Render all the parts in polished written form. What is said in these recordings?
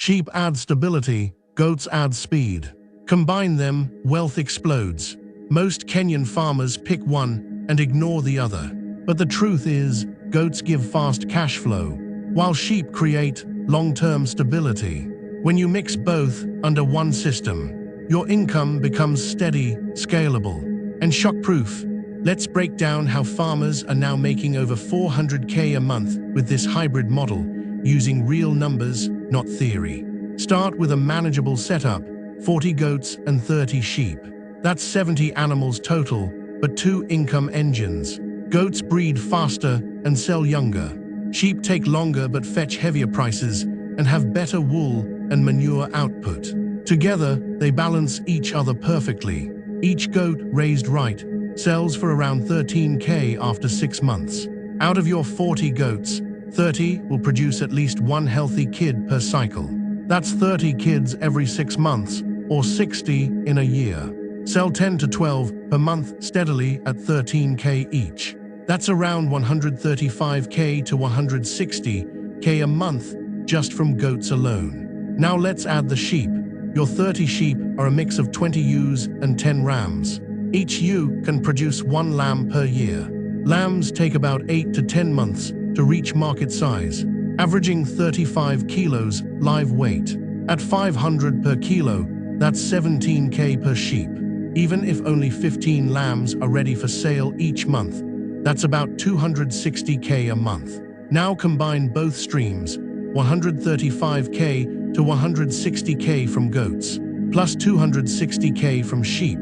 Sheep add stability, goats add speed. Combine them, wealth explodes. Most Kenyan farmers pick one and ignore the other. But the truth is, goats give fast cash flow, while sheep create long-term stability. When you mix both under one system, your income becomes steady, scalable, and shockproof. Let's break down how farmers are now making over $400K a month with this hybrid model, using real numbers, not theory. Start with a manageable setup, 40 goats and 30 sheep. That's 70 animals total, but 2 income engines. Goats breed faster and sell younger. Sheep take longer but fetch heavier prices and have better wool and manure output. Together, they balance each other perfectly. Each goat raised right sells for around $13K after 6 months. Out of your 40 goats, 30 will produce at least 1 healthy kid per cycle. That's 30 kids every 6 months, or 60 in a year. Sell 10 to 12 per month steadily at $13K each. That's around $135K to $160K a month just from goats alone. Now let's add the sheep. Your 30 sheep are a mix of 20 ewes and 10 rams. Each ewe can produce 1 lamb per year. Lambs take about 8 to 10 months to reach market size, averaging 35 kilos live weight. At 500 per kilo, that's $17K per sheep. Even if only 15 lambs are ready for sale each month, that's about $260K a month. Now combine both streams, $135K to $160K from goats, plus $260K from sheep.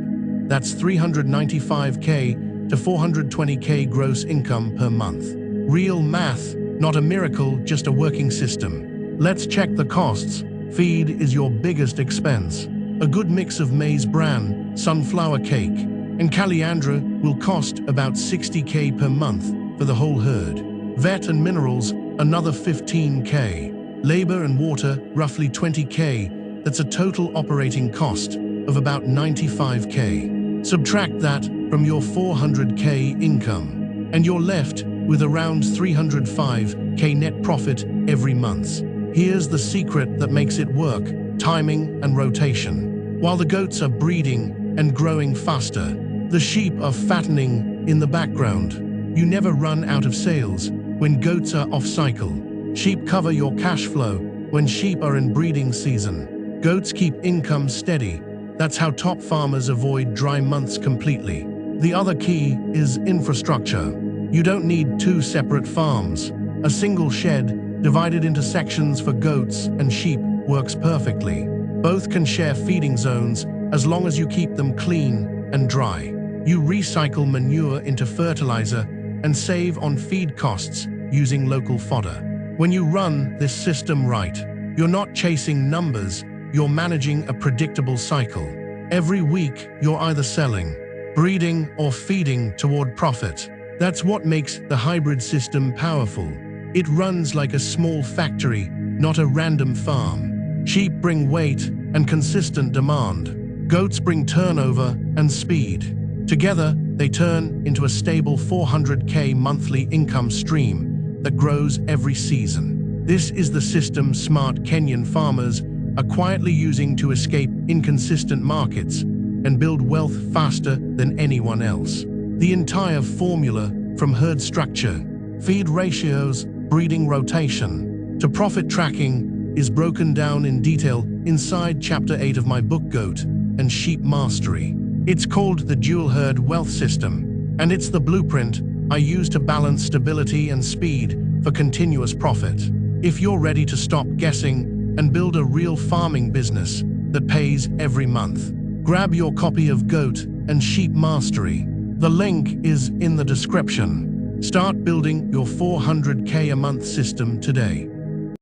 That's $395K to $420K gross income per month. Real math, not a miracle, just a working system. Let's check the costs. Feed is your biggest expense. A good mix of maize bran, sunflower cake, and caliandra will cost about $60K per month for the whole herd. Vet and minerals, another $15K. Labor and water, roughly $20K. That's a total operating cost of about $95K. Subtract that from your $400K income, and you're left with around $305K net profit every month. Here's the secret that makes it work: timing and rotation. While the goats are breeding and growing faster, the sheep are fattening in the background. You never run out of sales when goats are off-cycle. Sheep cover your cash flow when sheep are in breeding season. Goats keep income steady. That's how top farmers avoid dry months completely. The other key is infrastructure. You don't need 2 separate farms. A single shed divided into sections for goats and sheep works perfectly. Both can share feeding zones as long as you keep them clean and dry. You recycle manure into fertilizer and save on feed costs using local fodder. When you run this system right, you're not chasing numbers, you're managing a predictable cycle. Every week, you're either selling, breeding, or feeding toward profit. That's what makes the hybrid system powerful. It runs like a small factory, not a random farm. Sheep bring weight and consistent demand. Goats bring turnover and speed. Together, they turn into a stable $400K monthly income stream that grows every season. This is the system smart Kenyan farmers are quietly using to escape inconsistent markets and build wealth faster than anyone else. The entire formula, from herd structure, feed ratios, breeding rotation, to profit tracking, is broken down in detail inside Chapter 8 of my book Goat and Sheep Mastery. It's called the Dual Herd Wealth System, and it's the blueprint I use to balance stability and speed for continuous profit. If you're ready to stop guessing and build a real farming business that pays every month, grab your copy of Goat and Sheep Mastery. The link is in the description. Start building your $400K a month system today.